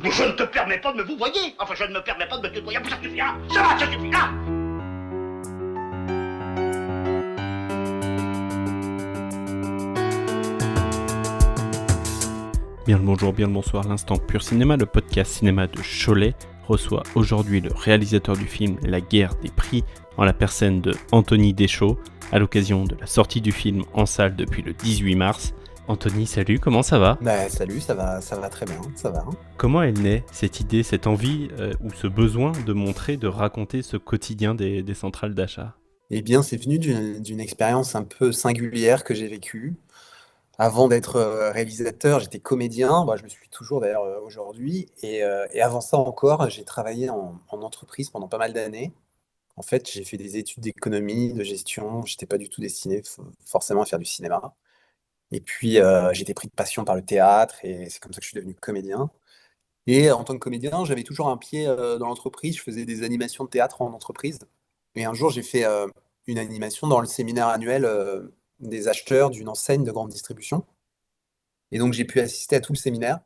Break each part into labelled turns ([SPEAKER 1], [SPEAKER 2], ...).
[SPEAKER 1] Je ne te permets pas de me vous voyez. Enfin, je ne me permets pas de me tutoyer. Ça suffira. Ça va, ça suffira.
[SPEAKER 2] Bien le bonjour, bien le bonsoir, l'instant Pur Cinéma, le podcast cinéma de Cholet, reçoit aujourd'hui le réalisateur du film La Guerre des Prix, en la personne de Anthony Deschaux, à l'occasion de la sortie du film en salle depuis le 18 mars. Anthony, salut, comment ça va ?
[SPEAKER 3] Salut, ça va très bien, ça va.
[SPEAKER 2] Comment elle naît, cette idée, cette envie ou ce besoin de montrer, de raconter ce quotidien des centrales d'achat ?
[SPEAKER 3] Eh bien, c'est venu d'une expérience un peu singulière que j'ai vécue. Avant d'être réalisateur, j'étais comédien, je le suis toujours d'ailleurs aujourd'hui, et avant ça encore, j'ai travaillé en entreprise pendant pas mal d'années. En fait, j'ai fait des études d'économie, de gestion, j'étais pas du tout destiné forcément à faire du cinéma. Et puis, j'ai été pris de passion par le théâtre, et c'est comme ça que je suis devenu comédien. Et en tant que comédien, j'avais toujours un pied dans l'entreprise. Je faisais des animations de théâtre en entreprise. Et un jour, j'ai fait une animation dans le séminaire annuel des acheteurs d'une enseigne de grande distribution. Et donc, j'ai pu assister à tout le séminaire.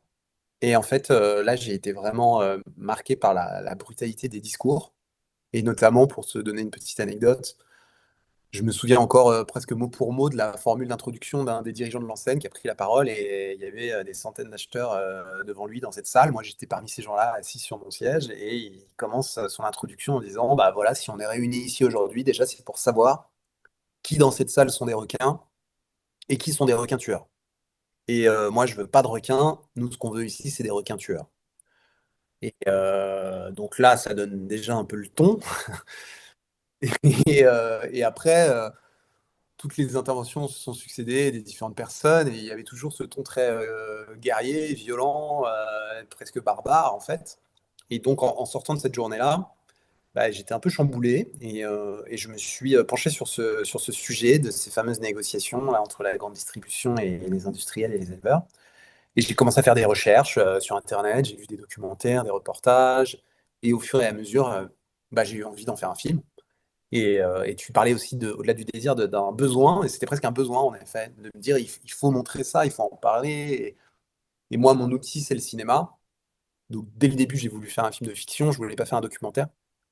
[SPEAKER 3] Et en fait, là, j'ai été vraiment marqué par la brutalité des discours. Et notamment, pour se donner une petite anecdote, je me souviens encore presque mot pour mot de la formule d'introduction d'un des dirigeants de l'enseigne qui a pris la parole, et il y avait des centaines d'acheteurs devant lui dans cette salle. Moi, j'étais parmi ces gens-là assis sur mon siège, et il commence son introduction en disant bah voilà, si on est réunis ici aujourd'hui, déjà c'est pour savoir qui dans cette salle sont des requins et qui sont des requins tueurs. Et moi, je veux pas de requins. Nous, ce qu'on veut ici, c'est des requins tueurs. Et donc là, ça donne déjà un peu le ton. Et après. Toutes les interventions se sont succédées des différentes personnes, et il y avait toujours ce ton très guerrier, violent, presque barbare en fait. Et donc en sortant de cette journée-là, j'étais un peu chamboulé, et je me suis penché sur ce sujet de ces fameuses négociations là, entre la grande distribution et les industriels et les éleveurs. Et j'ai commencé à faire des recherches sur Internet, j'ai vu des documentaires, des reportages, et au fur et à mesure, j'ai eu envie d'en faire un film. Et tu parlais aussi au-delà du désir d'un besoin, et c'était presque un besoin en effet, de me dire il faut montrer ça, il faut en parler. Et moi, mon outil, c'est le cinéma. Donc dès le début, j'ai voulu faire un film de fiction, je voulais pas faire un documentaire.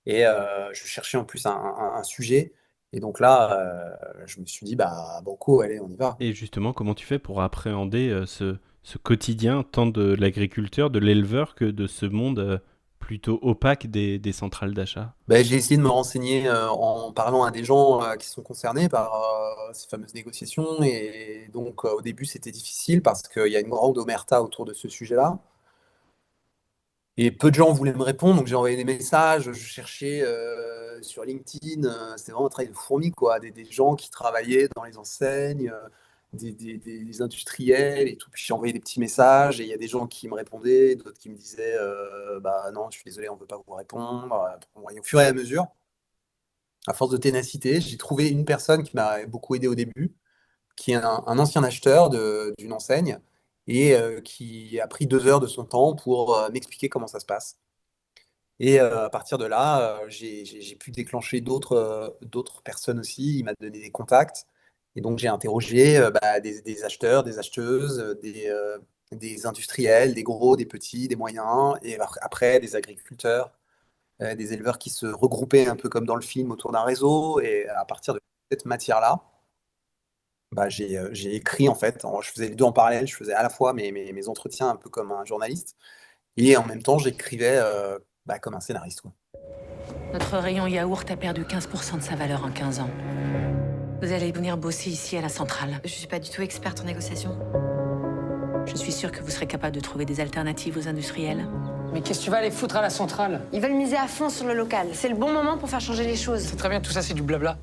[SPEAKER 3] Et je cherchais en plus un sujet. Et donc là, je me suis dit, banco, allez, on y va.
[SPEAKER 2] Et justement, comment tu fais pour appréhender ce quotidien, tant de l'agriculteur, de l'éleveur, que de ce monde plutôt opaque des centrales d'achat ?
[SPEAKER 3] J'ai essayé de me renseigner en parlant à des gens qui sont concernés par ces fameuses négociations. Et donc au début, c'était difficile parce qu'il y a une grande omerta autour de ce sujet-là. Et peu de gens voulaient me répondre, donc j'ai envoyé des messages, je cherchais sur LinkedIn, c'était vraiment un travail de fourmi, quoi, des gens qui travaillaient dans les enseignes, des industriels et tout. Puis j'ai envoyé des petits messages, et il y a des gens qui me répondaient, d'autres qui me disaient non, je suis désolé, on ne peut pas vous répondre. Et au fur et à mesure, à force de ténacité, j'ai trouvé une personne qui m'a beaucoup aidé au début, qui est un ancien acheteur d'une enseigne, et qui a pris 2 heures de son temps pour m'expliquer comment ça se passe. Et à partir de là, j'ai pu déclencher d'autres personnes aussi. Il m'a donné des contacts, et donc j'ai interrogé des acheteurs, des acheteuses, des industriels, des gros, des petits, des moyens, et après des agriculteurs, des éleveurs qui se regroupaient un peu comme dans le film autour d'un réseau. Et à partir de cette matière-là, j'ai écrit en fait. Je faisais les deux en parallèle. Je faisais à la fois mes entretiens un peu comme un journaliste, et en même temps j'écrivais comme un scénariste, quoi.
[SPEAKER 4] Notre rayon yaourt a perdu 15% de sa valeur en 15 ans. Vous allez venir bosser ici à la centrale.
[SPEAKER 5] Je suis pas du tout experte en négociation.
[SPEAKER 4] Je suis sûre que vous serez capable de trouver des alternatives aux industriels.
[SPEAKER 6] Mais qu'est-ce que tu vas aller foutre à la centrale ?
[SPEAKER 5] Ils veulent miser à fond sur le local. C'est le bon moment pour faire changer les choses.
[SPEAKER 6] C'est très bien, tout ça c'est du blabla.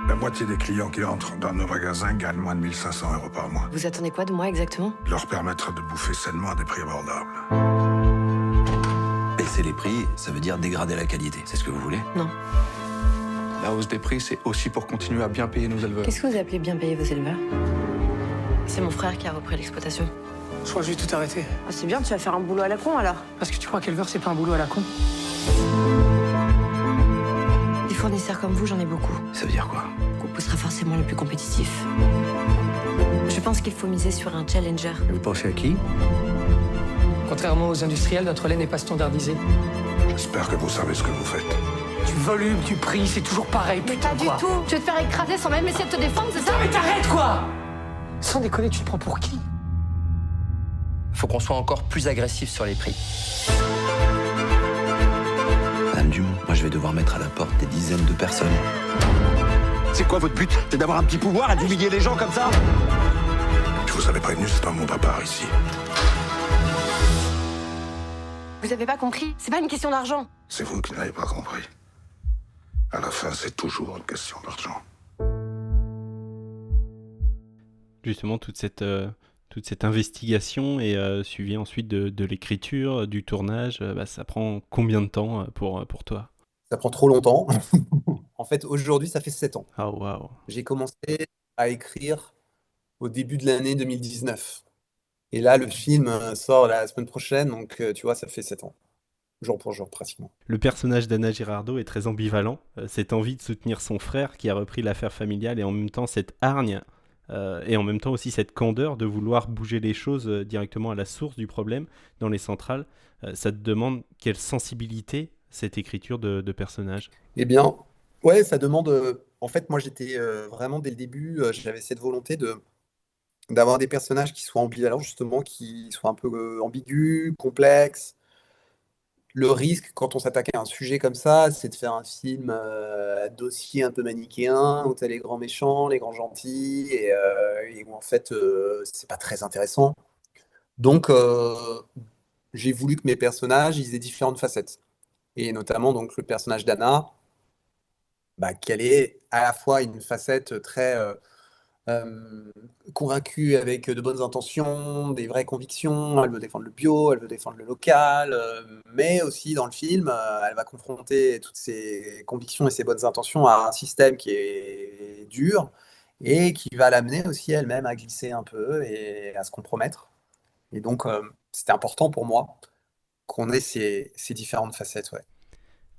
[SPEAKER 7] La moitié des clients qui entrent dans nos magasins gagnent moins de 1 500 € par mois.
[SPEAKER 5] Vous attendez quoi de moi exactement ?
[SPEAKER 7] Leur permettre de bouffer sainement à des prix abordables.
[SPEAKER 8] Baisser les prix, ça veut dire dégrader la qualité. C'est ce que vous voulez ?
[SPEAKER 5] Non.
[SPEAKER 9] La hausse des prix, c'est aussi pour continuer à bien payer nos éleveurs.
[SPEAKER 5] Qu'est-ce que vous appelez bien payer vos éleveurs ? C'est mon frère qui a repris l'exploitation.
[SPEAKER 6] Je crois que je vais tout arrêter.
[SPEAKER 5] Ah, c'est bien, tu vas faire un boulot à la con alors.
[SPEAKER 6] Parce que tu crois qu'éleveur c'est pas un boulot à la con ?
[SPEAKER 5] Des fournisseurs comme vous, j'en ai beaucoup.
[SPEAKER 8] Ça veut dire quoi ?
[SPEAKER 5] Coupou sera forcément le plus compétitif. Je pense qu'il faut miser sur un challenger.
[SPEAKER 8] Vous pensez à qui ?
[SPEAKER 6] Contrairement aux industriels, notre lait n'est pas standardisé.
[SPEAKER 7] J'espère que vous savez ce que vous faites.
[SPEAKER 6] Du volume, du prix, c'est toujours pareil,
[SPEAKER 5] Mais
[SPEAKER 6] putain,
[SPEAKER 5] pas du
[SPEAKER 6] quoi.
[SPEAKER 5] tout. Tu veux te faire écraser sans même essayer de te défendre, c'est ça?
[SPEAKER 6] Mais t'arrêtes, quoi! Sans déconner, tu te prends pour qui?
[SPEAKER 10] Faut qu'on soit encore plus agressif sur les prix.
[SPEAKER 8] Madame Dumont, moi je vais devoir mettre à la porte des dizaines de personnes.
[SPEAKER 1] C'est quoi votre but? C'est d'avoir un petit pouvoir et d'humilier les gens comme ça?
[SPEAKER 7] Je vous avais prévenu, c'est un monde à part ici.
[SPEAKER 5] Vous avez pas compris? C'est pas une question d'argent.
[SPEAKER 7] C'est vous qui n'avez pas compris. À la fin, c'est toujours une question d'argent.
[SPEAKER 2] Justement, toute cette investigation est suivie ensuite de l'écriture, du tournage. Ça prend combien de temps pour toi?
[SPEAKER 3] Ça prend trop longtemps. En fait, aujourd'hui, ça fait 7 ans.
[SPEAKER 2] Ah, waouh.
[SPEAKER 3] J'ai commencé à écrire au début de l'année 2019. Et là, le film sort la semaine prochaine, donc tu vois, ça fait 7 ans. Jour pour jour, pratiquement.
[SPEAKER 2] Le personnage d'Anna Girardot est très ambivalent. Cette envie de soutenir son frère qui a repris l'affaire familiale et en même temps cette hargne et en même temps aussi cette candeur de vouloir bouger les choses directement à la source du problème dans les centrales. Ça te demande quelle sensibilité cette écriture de personnage?
[SPEAKER 3] Eh bien, ouais, ça demande. En fait, moi, j'étais vraiment dès le début, j'avais cette volonté d'avoir des personnages qui soient ambivalents, justement, qui soient un peu ambigus, complexes. Le risque, quand on s'attaque à un sujet comme ça, c'est de faire un film à dossier un peu manichéen, où tu as les grands méchants, les grands gentils, et où en fait, c'est pas très intéressant. Donc, j'ai voulu que mes personnages, ils aient différentes facettes. Et notamment, donc, le personnage d'Anna, qu'elle ait à la fois une facette très convaincue avec de bonnes intentions, des vraies convictions, elle veut défendre le bio, elle veut défendre le local, mais aussi dans le film, elle va confronter toutes ses convictions et ses bonnes intentions à un système qui est dur et qui va l'amener aussi elle-même à glisser un peu et à se compromettre. Et donc, c'était important pour moi qu'on ait ces différentes facettes, ouais.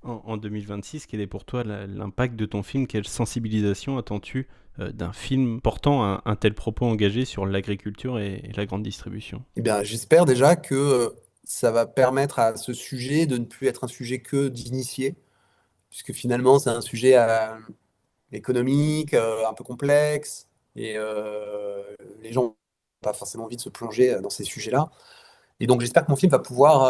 [SPEAKER 2] En 2026, quel est pour toi l'impact de ton film? Quelle sensibilisation attends-tu d'un film portant un tel propos engagé sur l'agriculture et la grande distribution?
[SPEAKER 3] Eh bien, j'espère déjà que ça va permettre à ce sujet de ne plus être un sujet que d'initiés, puisque finalement, c'est un sujet économique, un peu complexe, et les gens n'ont pas forcément envie de se plonger dans ces sujets-là. Et donc, j'espère que mon film va pouvoir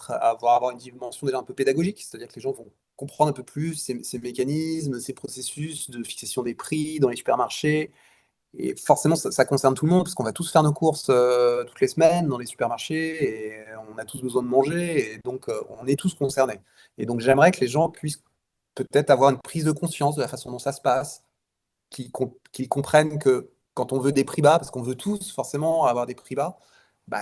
[SPEAKER 3] avoir une dimension déjà un peu pédagogique, c'est-à-dire que les gens vont comprendre un peu plus ces mécanismes, ces processus de fixation des prix dans les supermarchés. Et forcément, ça concerne tout le monde, parce qu'on va tous faire nos courses toutes les semaines dans les supermarchés, et on a tous besoin de manger, et donc on est tous concernés. Et donc, j'aimerais que les gens puissent peut-être avoir une prise de conscience de la façon dont ça se passe, qu'ils comprennent que quand on veut des prix bas, parce qu'on veut tous forcément avoir des prix bas,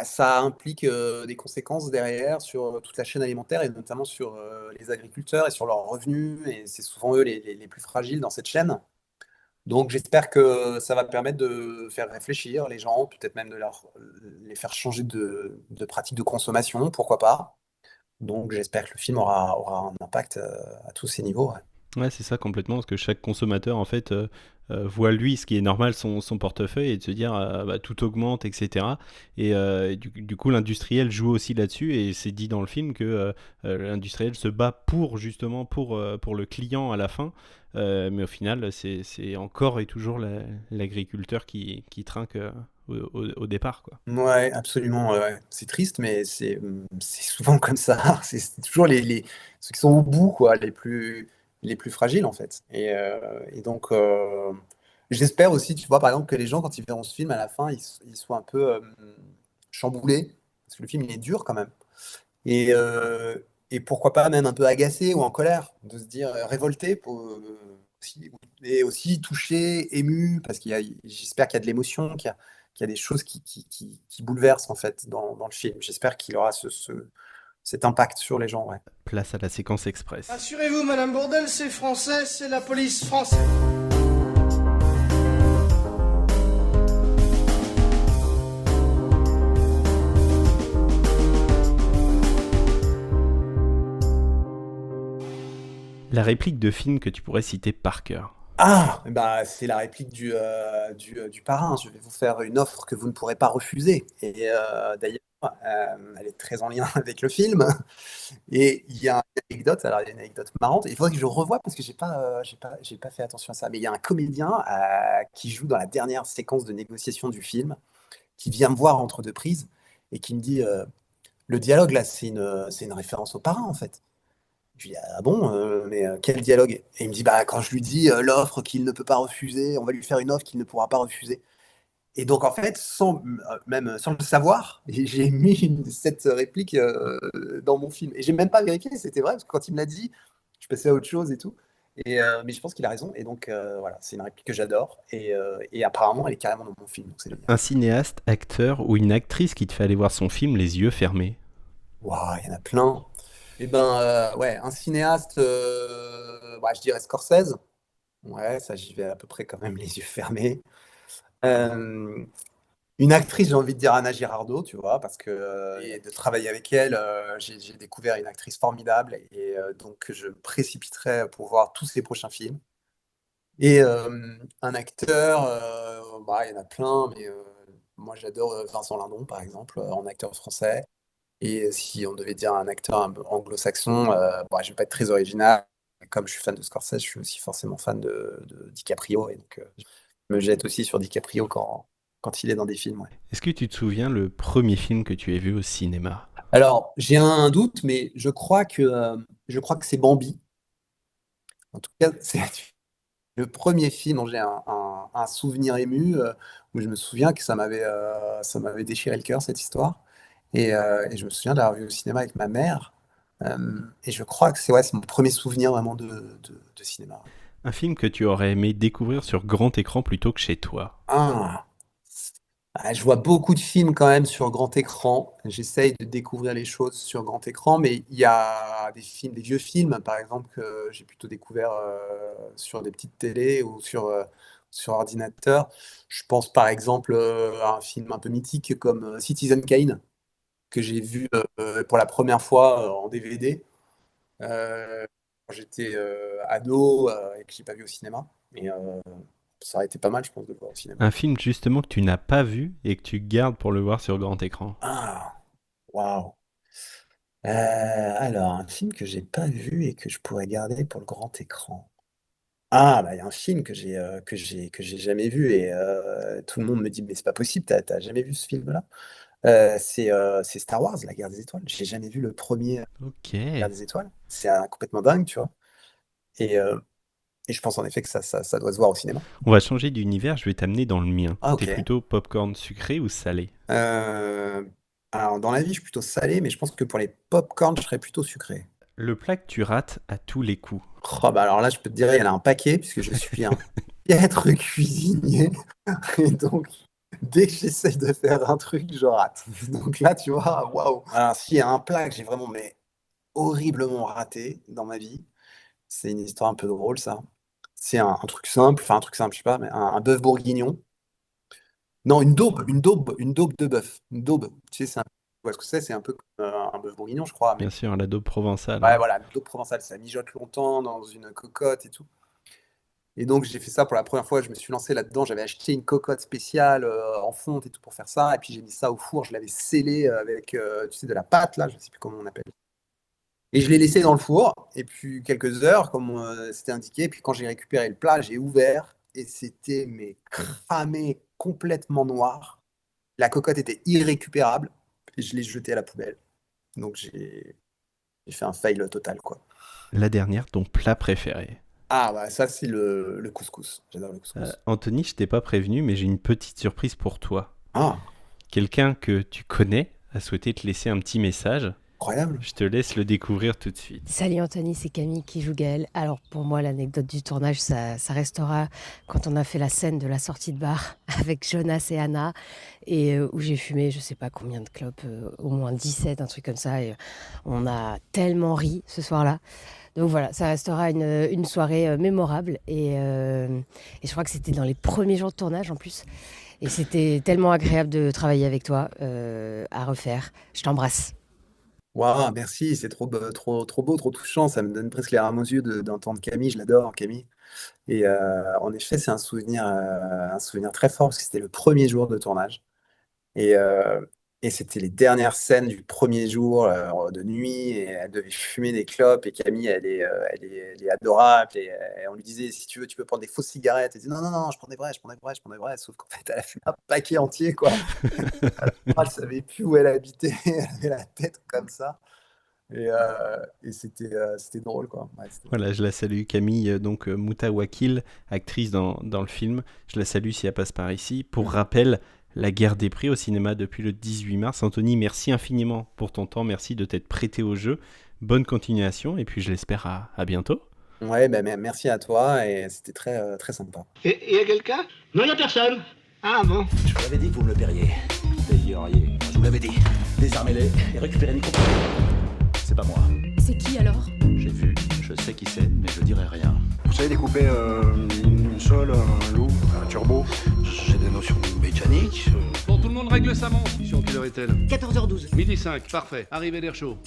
[SPEAKER 3] ça implique des conséquences derrière sur toute la chaîne alimentaire et notamment sur les agriculteurs et sur leurs revenus. Et c'est souvent eux les plus fragiles dans cette chaîne. Donc j'espère que ça va permettre de faire réfléchir les gens, peut-être même de les faire changer de pratique de consommation, pourquoi pas. Donc j'espère que le film aura un impact à tous ces niveaux.
[SPEAKER 2] Ouais, c'est ça complètement, parce que chaque consommateur, en fait, voit lui, ce qui est normal, son portefeuille, et de se dire tout augmente, etc. Et du coup, l'industriel joue aussi là-dessus, et c'est dit dans le film que l'industriel se bat justement pour le client à la fin, mais au final, c'est encore et toujours l'agriculteur qui trinque au départ, quoi.
[SPEAKER 3] Ouais, absolument. Ouais. C'est triste, mais c'est souvent comme ça. C'est toujours ceux qui sont au bout, quoi, les plus fragiles, en fait. Et donc, j'espère aussi, tu vois, par exemple, que les gens, quand ils verront ce film, à la fin, ils soient un peu chamboulés, parce que le film, il est dur quand même. Et pourquoi pas même un peu agacés ou en colère, de se dire révoltés, et aussi touchés, émus, parce j'espère qu'il y a de l'émotion, qu'il y a des choses qui bouleversent, en fait, dans le film. J'espère qu'il aura cet impact sur les gens, ouais.
[SPEAKER 2] Place à la séquence express.
[SPEAKER 11] Assurez-vous, Madame Bourdelle, c'est français, c'est la police française.
[SPEAKER 2] La réplique de film que tu pourrais citer par cœur?
[SPEAKER 3] Ah! Bah, c'est la réplique du parrain: «Je vais vous faire une offre que vous ne pourrez pas refuser» et d'ailleurs, elle est très en lien avec le film et il y a une anecdote, alors il y a une anecdote marrante, il faudrait que je revoie parce que j'ai pas fait attention à ça, mais il y a un comédien, qui joue dans la dernière séquence de négociation du film, qui vient me voir entre 2 prises et qui me dit, «Le dialogue là, c'est une référence au parrain, en fait». Je lui dis: «Ah bon, mais quel dialogue?» et il me dit: «Bah, quand je lui dis, l'offre qu'il ne peut pas refuser, on va lui faire une offre qu'il ne pourra pas refuser» et donc en fait, même sans le savoir, j'ai mis cette réplique, dans mon film et j'ai même pas vérifié, c'était vrai parce que quand il me l'a dit, je passais à autre chose et tout et mais je pense qu'il a raison et donc voilà, c'est une réplique que j'adore et apparemment elle est carrément dans mon film, donc c'est génial.
[SPEAKER 2] Un cinéaste, acteur ou une actrice qui te fait aller voir son film les yeux fermés?
[SPEAKER 3] Waouh, il y en a plein. Et ben, ouais, un cinéaste, bah, je dirais Scorsese. Ouais, ça j'y vais à peu près quand même les yeux fermés. Hem, une actrice, j'ai envie de dire Anna Girardot, tu vois? Parce que, et de travailler avec elle, j'ai découvert une actrice formidable et donc je me précipiterais pour voir tous ses prochains films et un acteur, bah, il y en a plein, mais moi j'adore, Vincent Lindon, par exemple, en acteur français et si on devait dire un acteur un peu anglo-saxon, bah, je vais pas être très original. Comme je suis fan de Scorsese, je suis aussi forcément fan de DiCaprio et donc je me jette aussi sur DiCaprio quand il est dans des films, ouais.
[SPEAKER 2] Est-ce que tu te souviens le premier film que tu aies vu au cinéma?
[SPEAKER 3] Alors, j'ai un doute, mais je crois que c'est Bambi. En tout cas, c'est le premier film dont j'ai un souvenir ému, où je me souviens que ça m'avait déchiré le cœur, cette histoire et je me souviens d'avoir vu au cinéma avec ma mère, et je crois que c'est mon premier souvenir vraiment de cinéma.
[SPEAKER 2] Un film que tu aurais aimé découvrir sur grand écran plutôt que chez toi?
[SPEAKER 3] Ah! Ah, je vois beaucoup de films quand même sur grand écran. J'essaye de découvrir les choses sur grand écran, mais il y a des films, des vieux films, par exemple, que j'ai plutôt découvert sur des petites télés ou sur ordinateur. Je pense par exemple à un film un peu mythique comme Citizen Kane, que j'ai vu pour la première fois en DVD quand j'étais ado et que j'ai pas vu au cinéma. Mais ça aurait été pas mal, je pense, de le voir au cinéma.
[SPEAKER 2] Un film justement que tu n'as pas vu et que tu gardes pour le voir sur grand écran?
[SPEAKER 3] Ah! Waouh! Alors un film que j'ai pas vu et que je pourrais garder pour le grand écran. Ah, bah, il y a un film que j'ai jamais vu et tout le monde me dit: «Mais c'est pas possible, tu as jamais vu ce film-là?» c'est Star Wars, La Guerre des Étoiles. J'ai jamais vu le premier Guerre
[SPEAKER 2] OK.
[SPEAKER 3] des Étoiles. C'est complètement dingue, tu vois? Et et je pense en effet que ça doit se voir au cinéma.
[SPEAKER 2] On va changer d'univers, je vais t'amener dans le mien.
[SPEAKER 3] Ah
[SPEAKER 2] T'es
[SPEAKER 3] OK.
[SPEAKER 2] plutôt popcorn sucré ou salé?
[SPEAKER 3] Alors dans la vie, je suis plutôt salé, mais je pense que pour les pop-corn, je serais plutôt sucré.
[SPEAKER 2] Le plat que tu rates à tous les coups?
[SPEAKER 3] Oh bah, alors là, je peux te dire, il y en a un paquet puisque je suis un piètre cuisinier et donc dès que j'essaye de faire un truc, je rate. Donc là, tu vois, waouh! Alors s'il y a un plat que j'ai vraiment, mais horriblement raté dans ma vie, c'est une histoire un peu drôle ça. C'est un truc simple, enfin un truc simple, je sais pas, mais un bœuf bourguignon. Non, une daube de bœuf, une daube. Tu sais, tu vois ce que c'est? C'est un peu comme, un bœuf bourguignon, je crois, mais
[SPEAKER 2] Bien sûr, la daube provençale,
[SPEAKER 3] ouais,
[SPEAKER 2] ouais.
[SPEAKER 3] voilà, une daube provençale, ça mijote longtemps dans une cocotte et tout. Et donc j'ai fait ça pour la première fois, je me suis lancé là-dedans, j'avais acheté une cocotte spéciale, en fonte et tout pour faire ça et puis j'ai mis ça au four, je l'avais scellé, avec, tu sais, de la pâte là, je sais plus comment on appelle et je l'ai laissé dans le four et puis quelques heures comme, c'était indiqué et puis quand j'ai récupéré le plat, j'ai ouvert et c'était mais cramé, complètement noir. La cocotte était irrécupérable et je l'ai jetée à la poubelle. Donc j'ai fait un fail total, quoi.
[SPEAKER 2] La dernière, ton plat préféré?
[SPEAKER 3] Ah bah ça c'est le couscous, j'adore le couscous.
[SPEAKER 2] Anthony, je t'ai pas prévenu, mais j'ai une petite surprise pour toi.
[SPEAKER 3] Ah!
[SPEAKER 2] Quelqu'un que tu connais a souhaité te laisser un petit message.
[SPEAKER 3] Incroyable.
[SPEAKER 2] Je te laisse le découvrir tout de suite.
[SPEAKER 12] Salut Anthony, c'est Camille qui joue Gaël. Alors pour moi, l'anecdote du tournage, ça restera quand on a fait la scène de la sortie de bar avec Jonas et Anna et où j'ai fumé je sais pas combien de clopes, au moins 17, un truc comme ça. Et on a tellement ri ce soir-là. Donc voilà, ça restera une soirée mémorable et je crois que c'était dans les premiers jours de tournage en plus. Et c'était tellement agréable de travailler avec toi à refaire. Je t'embrasse.
[SPEAKER 3] Waouh, merci, c'est trop, trop beau, trop touchant. Ça me donne presque les larmes aux yeux d'entendre Camille. Je l'adore, Camille. Et en effet, c'est un souvenir très fort parce que c'était le premier jour de tournage. Et, euh, et c'était les dernières scènes du premier jour de nuit. Et elle devait fumer des clopes. Et Camille, elle est adorable. Et on lui disait, si tu veux, tu peux prendre des fausses cigarettes. Elle disait, non, non, non, je prends des vraies, je prends des vraies, je prends des vraies. Sauf qu'en fait, elle a fumé un paquet entier, quoi. Elle savait plus où elle habitait. Elle avait la tête comme ça. Et c'était drôle, quoi. Ouais,
[SPEAKER 2] Voilà, je la salue, Camille, Mouta Wakil, actrice dans le film. Je la salue si elle passe par ici. Pour rappel, La Guerre des Prix au cinéma depuis le 18 mars. Anthony, merci infiniment pour ton temps. Merci de t'être prêté au jeu. Bonne continuation et puis je l'espère à bientôt.
[SPEAKER 3] Ouais, merci à toi et c'était très, très sympa.
[SPEAKER 11] Et y a quelqu'un? Non, y a personne. Ah bon?
[SPEAKER 8] Je vous l'avais dit que vous me le paieriez. Payeriez. Je vous l'avais dit. Désarmez-les et récupérez Nico. C'est pas moi.
[SPEAKER 13] C'est qui alors?
[SPEAKER 8] J'ai vu, je sais qui c'est, mais je dirai rien.
[SPEAKER 7] Vous savez découper une sole, un loup, un turbo?
[SPEAKER 8] J'ai des notions mécaniques.
[SPEAKER 14] Bon, tout le monde règle sa montre. Mission, quelle heure est-elle?
[SPEAKER 13] 14h12.
[SPEAKER 14] Midi 5, parfait. Arrivée d'air chaud.